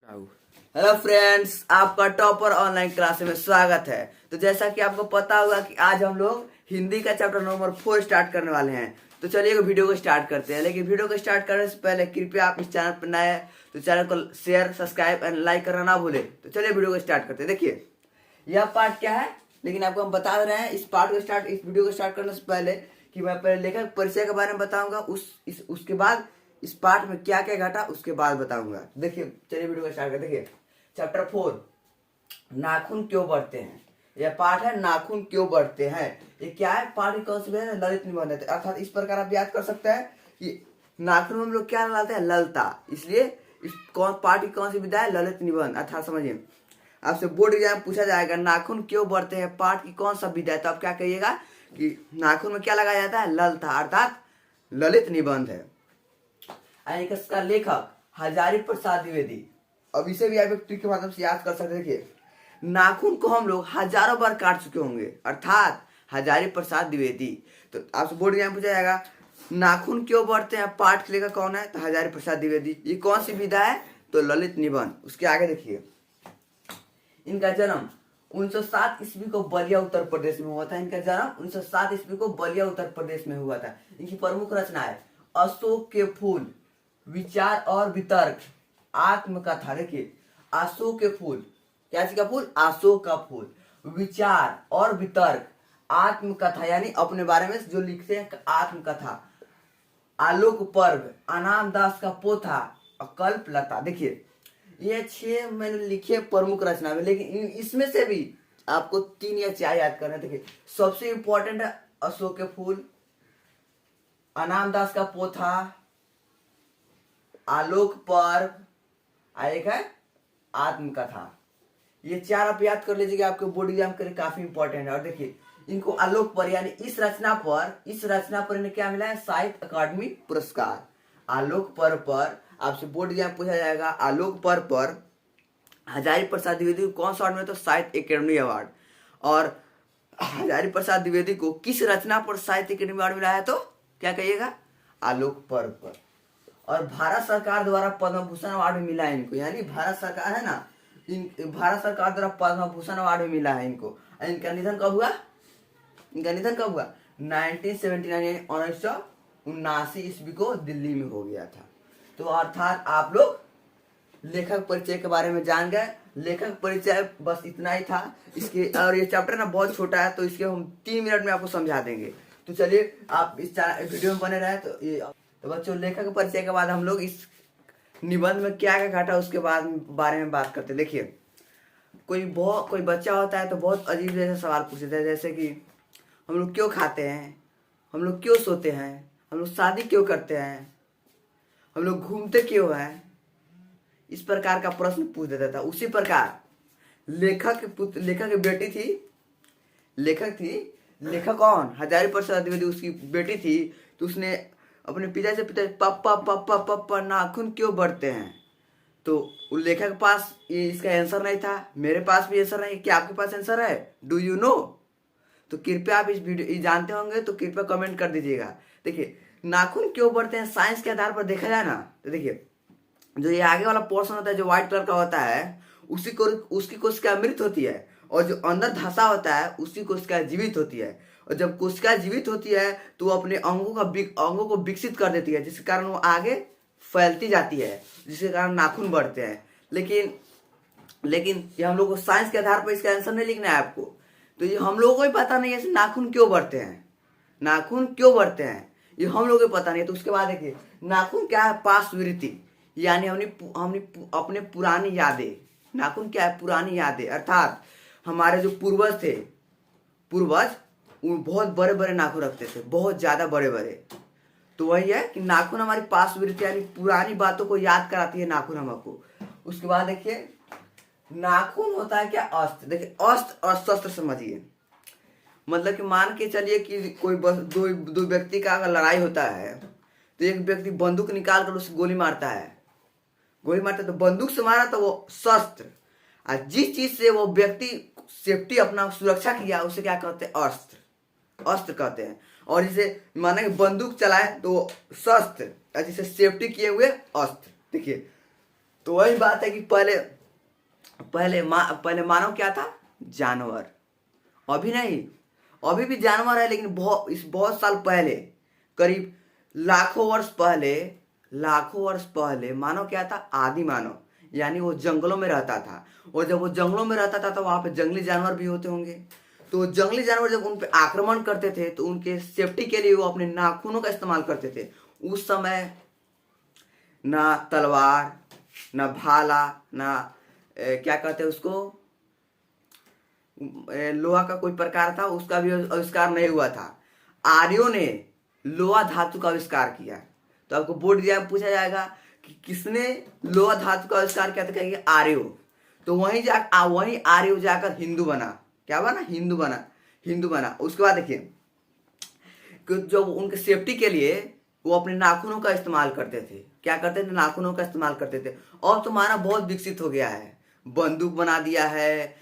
Hello friends, आपका topper online class में स्वागत है। तो जैसा कि आपको पता होगा कि आज हम लोग हिंदी का चैप्टर नंबर 4 स्टार्ट करने वाले हैं। तो चलिए वीडियो को स्टार्ट करते हैं। लेकिन वीडियो को स्टार्ट करने से पहले कृपया आप इस चैनल पर नए हैं तो चैनल को शेयर, सब्सक्राइब एंड लाइक करना ना भूले। तो चलिए वीडियो को स्टार्ट करते हैं। देखिए यह पार्ट क्या है, लेकिन आपको हम बता रहे हैं इस वीडियो को स्टार्ट करने से पहले कि मैं पहले लेखक परिचय के बारे में बताऊंगा, उसके बाद इस पार्ट में क्या क्या घटा उसके बाद बताऊंगा। देखिए चलिए वीडियो को स्टार्ट करते हैं। देखिए चैप्टर 4 नाखून क्यों बढ़ते हैं। यह पाठ है नाखून क्यों बढ़ते हैं। ये क्या है, पाठ की कौन सी विधा है, ललित निबंध है। अर्थात इस प्रकार आप याद कर सकते हैं कि नाखून में हम लोग क्या लगाते हैं, ललता। इसलिए इस पाठ की कौन सी विधा है, ललित निबंध। अर्थात समझिए आपसे बोर्ड एग्जाम पूछा जाएगा नाखून क्यों बढ़ते हैं, पाठ की कौन सा विधा है, तो आप क्या कहिएगा कि नाखून में क्या लगाया जाता है, ललता, अर्थात ललित निबंध है। इसका लेखक हजारी प्रसाद द्विवेदी। अब इसे भी आप एक ट्रिक के माध्यम से याद कर सकते हैं। देखिए नाखून को हम लोग हजारों बार काट चुके होंगे, अर्थात हजारी प्रसाद द्विवेदी। तो आपसे बोर्ड एग्जाम पूछा जाएगा नाखून क्यों बढ़ते हैं, पाठ के लेखक कौन है, तो हजारी प्रसाद द्विवेदी। ये कौन सी विधा है, तो ललित निबंध। उसके आगे देखिए इनका जन्म 1907 ईस्वी को बलिया उत्तर प्रदेश में हुआ था। इनका जन्म 1907 ईस्वी को बलिया उत्तर प्रदेश में हुआ था। इनकी प्रमुख रचना है अशोक के फूल, विचार और वितर्क, आत्मकथा। देखिए अशोक के फूल, क्या चीज का फूल, अशोक का फूल, विचार और वितर्क, आत्मकथा यानी अपने बारे में जो लिखते हैं आत्मकथा, आलोक पर्व, अनाम दास का पोथा और कल्पलता। देखिए ये 6 मैंने लिखे प्रमुख रचना में, लेकिन इसमें से भी आपको 3 या 4 याद करना है। देखिए सबसे इंपॉर्टेंट है अशोक के फूल, अनाम दास का पोथा, आलोक पर्व, एक है आत्मकथा। ये 4 आप याद कर लीजिएगा, आपके बोर्ड एग्जाम के लिए काफी इंपॉर्टेंट है। और देखिए इनको आलोक पर यानी इस रचना पर इन्हें क्या मिला है, साहित्य अकादमी पुरस्कार। आलोक पर्व पर आपसे बोर्ड एग्जाम पूछा जाएगा, आलोक पर्व पर हजारी प्रसाद द्विवेदी को कौन सा अवार्ड मिला, तो साहित्य अकादमी अवार्ड। और हजारी प्रसाद द्विवेदी को किस रचना पर साहित्य अकादमी अवार्ड मिला है, तो क्या कहिएगा, आलोक पर्व पर। और भारत सरकार द्वारा पद्म भूषण अवार्ड भी मिला है इनको, यानी भारत सरकार है ना, भारत सरकार द्वारा पद्म भूषण अवार्ड भी मिला है इनको। इनका निधन कब हुआ, 1979 1979 ईस्वी को दिल्ली में हो गया था। तो अर्थात आप लोग लेखक परिचय के बारे में जान गए। लेखक परिचय बस इतना ही था इसके। और ये चैप्टर ना बहुत छोटा है, तो इसके हम 3 मिनट में आपको समझा देंगे। तो चलिए आप इस वीडियो में बने रहे। तो बच्चों लेखक परिचय के बाद हम लोग इस निबंध में क्या क्या घटा उसके बाद बारे में बात करते हैं। देखिए कोई बच्चा होता है तो बहुत अजीब जैसे सवाल पूछता है, जैसे कि हम लोग क्यों खाते हैं, हम लोग क्यों सोते हैं, हम लोग शादी क्यों करते हैं, हम लोग घूमते क्यों हैं, इस प्रकार का प्रश्न पूछ देता था। उसी प्रकार लेखक की बेटी थी, लेखक कौन, हजारी प्रसाद द्विवेदी, उसकी बेटी थी। तो उसने अपने पिता से पापा पापा पापा नाखून क्यों बढ़ते हैं। तो उस लेखक के पास ये इसका आंसर नहीं था, मेरे पास भी आंसर नहीं। क्या आपके पास आंसर है, डू यू नो। तो कृपया आप इस वीडियो जानते होंगे तो कृपया कमेंट कर दीजिएगा। देखिए नाखून क्यों बढ़ते हैं, साइंस के आधार पर देखा जाए ना, तो देखिए जो ये आगे वाला पोर्शन होता है जो व्हाइट कलर का होता है, उसकी कोशिका मृत होती है, और जो अंदर धसा होता है उसकी कोशिका जीवित होती है। और जब कोशिका जीवित होती है तो वो अपने अंगों को विकसित कर देती है, जिसके कारण वो आगे फैलती जाती है, जिसके कारण नाखून बढ़ते हैं। लेकिन ये हम लोग को साइंस के आधार पर इसका आंसर नहीं लिखना है आपको। तो ये हम लोगों को ही पता नहीं है नाखून क्यों बढ़ते हैं, ये हम लोगों को पता नहीं है। तो उसके बाद देखिए नाखून क्या है, पार्श्ववृत्ति यानी हमने अपने पुरानी यादें। नाखून क्या है, पुरानी यादें। अर्थात हमारे जो पूर्वज वो बहुत बड़े बड़े नाखून रखते थे, बहुत ज्यादा बड़े बड़े। तो वही है कि नाखून हमारी पार्श्ववृत्ति यानी पुरानी बातों को याद कराती है नाखून हमको। उसके बाद देखिए नाखून होता है क्या, अस्त्र। देखिए अस्त्र और शस्त्र समझिए, मतलब कि मान के चलिए कि कोई दो व्यक्ति का अगर लड़ाई होता है तो एक व्यक्ति बंदूक निकाल कर उसे गोली मारता है, तो बंदूक से मारा तो वो शस्त्र। और जिस चीज से वो व्यक्ति सेफ्टी अपना सुरक्षा किया उसे क्या कहते हैं, अस्त्र कहते हैं। और जिसे माना कि बंदूक चलाए तो शस्त्र, और जिसे सेफ्टी किए हुए अस्त्र। देखिए तो वही बात है कि पहले मानव क्या था? जानवर। अभी नहीं, अभी भी जानवर है, लेकिन बहुत साल पहले, करीब लाखों वर्ष पहले मानव क्या था? आदि मानव। यानी वो जंगलों में रहता था, और जब वो जंगलों में रहता था तो वहां पे जंगली जानवर भी होते होंगे। तो जंगली जानवर जब उन पे आक्रमण करते थे तो उनके सेफ्टी के लिए वो अपने नाखूनों का इस्तेमाल करते थे। उस समय ना तलवार, ना भाला, ना क्या कहते हैं उसको, लोहा का कोई प्रकार था, उसका भी आविष्कार नहीं हुआ था। आर्यों ने लोहा धातु का आविष्कार किया। तो आपको बोर्ड एग्जाम पूछा जाएगा कि किसने लोहा धातु का आविष्कार किया, तो कहेंगे आर्यो। तो वहीं आर्यो जाकर हिंदू बना। क्या बना? हिंदू बना। उसके बाद देखिए कि जो उनके सेफ्टी के लिए वो अपने नाखूनों का इस्तेमाल करते थे। क्या करते थे? नाखूनों का इस्तेमाल करते थे। और तो मानव बहुत विकसित हो गया है, बंदूक बना दिया है,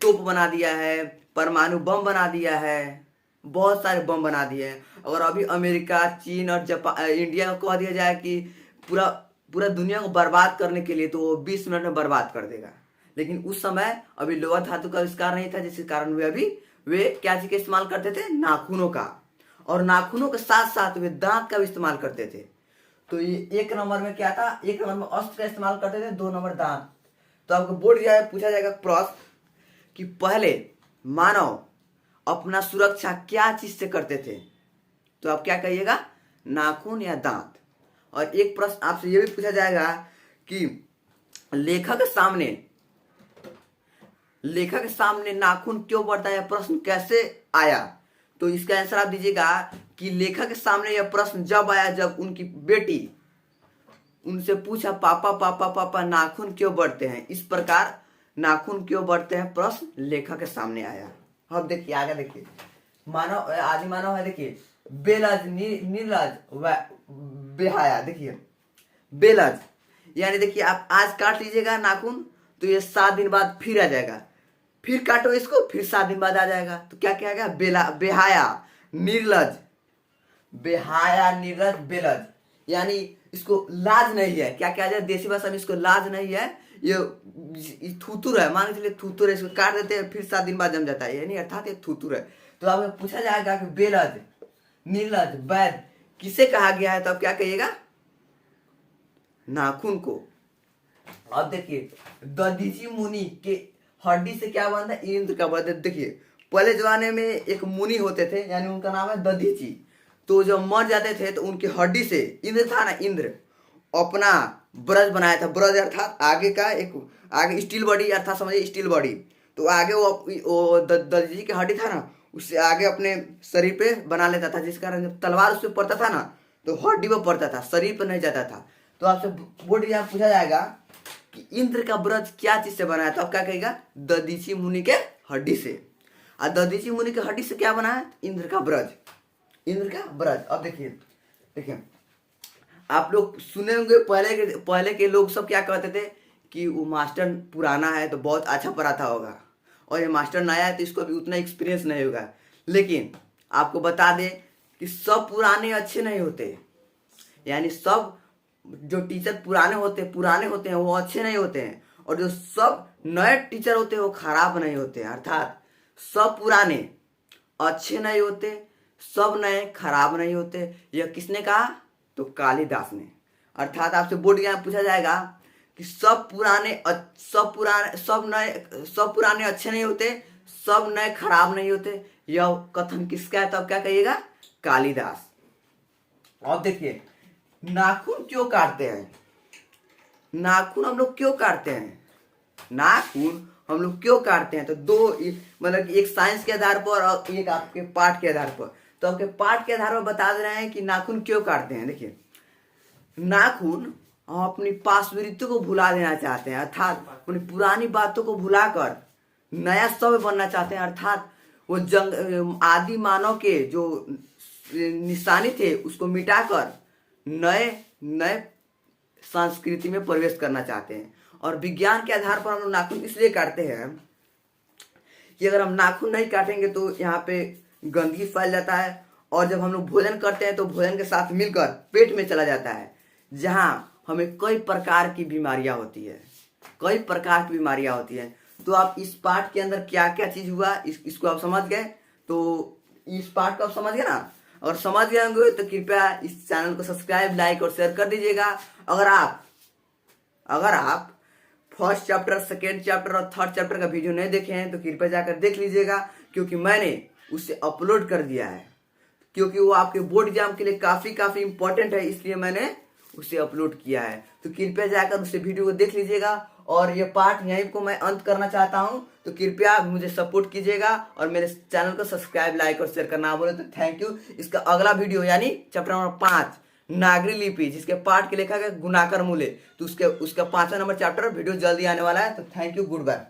तोप बना दिया है, परमाणु बम बना दिया है, बहुत सारे बम बना दिए हैं। अगर अभी अमेरिका, चीन और जापान, इंडिया को कह दिया जाए कि पूरा पूरा दुनिया को बर्बाद करने के लिए, तो वो 20 मिनट में बर्बाद कर देगा। लेकिन उस समय अभी लोहा धातु का आविष्कार नहीं था, जिसके कारण वे क्या चीज का इस्तेमाल करते थे? नाखूनों का। और नाखूनों के साथ साथ वे दांत का भी इस्तेमाल करते थे। तो ये एक नंबर में क्या था? एक नंबर में अस्त्र का इस्तेमाल करते थे, 2 नंबर दांत। तो आपको बोर्ड पूछा जाएगा प्रश्न कि पहले मानव अपना सुरक्षा क्या चीज से करते थे? तो आप क्या कहिएगा? नाखून या दांत। और एक प्रश्न आपसे यह भी पूछा जाएगा कि लेखक के सामने नाखून क्यों बढ़ता है? प्रश्न कैसे आया? तो इसका आंसर आप दीजिएगा कि लेखक के सामने यह प्रश्न जब आया जब उनकी बेटी उनसे पूछा, पापा पापा पापा नाखून क्यों बढ़ते हैं? इस प्रकार नाखून क्यों बढ़ते हैं प्रश्न लेखक के सामने आया। अब देखिए आगे, देखिए मानव, आदि मानव है, देखिए बेलज, नीलज व बेहाया। देखिए बेलज यानी देखिए आप आज काट लीजिएगा नाखून, तो ये 7 दिन बाद फिर आ जाएगा, फिर काटो इसको, फिर 7 दिन बाद आ जाएगा। तो क्या क्या गया? बेहाया, निर्लज, बेलज, यानी इसको लाज नहीं है। क्या क्या जाए देसी भाषा में? इसको लाज नहीं है, ये थूतुर है, मान के चलिए थूतुर है, इसको काट देते हैं फिर 7 दिन बाद जम जाता है, यानी अर्थात ये थूतुर है। तो आपको पूछा जाएगा कि बेलज, नीलज, वैद किसे कहा गया है? तो आप क्या कहिएगा? नाखून को। अब देखिए दधीची मुनि के हड्डी से क्या बनता है? इंद्र का बनता है। देखिए पहले जमाने में एक मुनि होते थे, यानी उनका नाम है दधीची। तो जब मर जाते थे तो उनकी हड्डी से, इंद्र था ना, इंद्र अपना ब्रज बनाया था। ब्रज अर्थात आगे का आगे स्टील बॉडी, अर्थात समझिए स्टील बॉडी। तो आगे वो दधीची की हड्डी था ना, उससे आगे अपने शरीर पे बना लेता था, जिस कारण जब तलवार उस पर पड़ता था ना तो हड्डी पे पड़ता था, शरीर पर नहीं जाता था। तो आपसे बोर्ड एग्जाम पूछा जाएगा कि इंद्र का ब्रज क्या चीज से बनाया? तो आप क्या कहेगा? दधीची मुनि के हड्डी से। और दधीची मुनि के हड्डी से क्या बना है? इंद्र का ब्रज, इंद्र का ब्रज। अब देखिए आप लोग सुने होंगे पहले के लोग सब क्या कहते थे कि वो मास्टर पुराना है तो बहुत अच्छा पढ़ाता होगा, और ये मास्टर नया है तो इसको भी उतना एक्सपीरियंस नहीं होगा। लेकिन आपको बता दें कि सब पुराने अच्छे नहीं होते, यानी सब जो टीचर पुराने होते हैं वो अच्छे नहीं होते हैं, और जो सब नए टीचर होते हैं वो खराब नहीं होते हैं। अर्थात सब पुराने अच्छे नहीं होते, सब नए खराब नहीं होते। यह किसने कहा? तो कालिदास ने। अर्थात आपसे बोर्ड एग्जाम पूछा जाएगा कि सब पुराने अच्छे नहीं होते, सब नए खराब नहीं होते, यह कथन किसका है? तब क्या कहिएगा? कालिदास। अब देखिए नाखून क्यों काटते हैं? नाखून हम लोग क्यों काटते हैं? नाखून हम लोग क्यों काटते हैं? तो दो, मतलब एक साइंस के आधार पर और एक आपके पाठ के आधार पर। तो आपके पाठ के आधार पर बता दे रहे हैं कि नाखून क्यों काटते हैं। देखिए नाखून हम अपनी पार्श्ववृत्ति को भुला देना चाहते हैं, अर्थात अपनी पुरानी बातों को भुलाकर नया सभ्य बनना चाहते हैं। अर्थात वो आदि मानव के जो निशानी थे उसको मिटाकर नए संस्कृति में प्रवेश करना चाहते हैं। और विज्ञान के आधार पर हम लोग नाखून इसलिए काटते हैं कि अगर हम नाखून नहीं काटेंगे तो यहाँ पे गंदगी फैल जाता है, और जब हम लोग भोजन करते हैं तो भोजन के साथ मिलकर पेट में चला जाता है, जहाँ हमें कई प्रकार की बीमारियां होती है, कई प्रकार की बीमारियां होती हैं। तो आप इस पार्ट के अंदर क्या क्या चीज हुआ इसको आप समझ गए। तो इस पार्ट को आप समझ गए ना। और समझ गए होंगे तो कृपया इस चैनल को सब्सक्राइब, लाइक और शेयर कर दीजिएगा। अगर आप फर्स्ट चैप्टर, सेकेंड चैप्टर और थर्ड चैप्टर का वीडियो नहीं देखे हैं तो कृपया जाकर देख लीजिएगा, क्योंकि मैंने उसे अपलोड कर दिया है, क्योंकि वो आपके बोर्ड एग्जाम के लिए काफी इंपॉर्टेंट है, इसलिए मैंने उसे अपलोड किया है। तो कृपया जाकर उसे वीडियो को देख लीजिएगा। और ये पार्ट यहीं को मैं अंत करना चाहता हूं, तो कृपया मुझे सपोर्ट कीजिएगा और मेरे चैनल को सब्सक्राइब, लाइक और शेयर करना बोले तो थैंक यू। इसका अगला वीडियो यानी चैप्टर नंबर 5 नागरी लिपि, जिसके पार्ट के लेखक है गुणाकर मूले, तो उसका 5वां नंबर चैप्टर वीडियो जल्दी आने वाला है। तो थैंक यू, गुड बाय।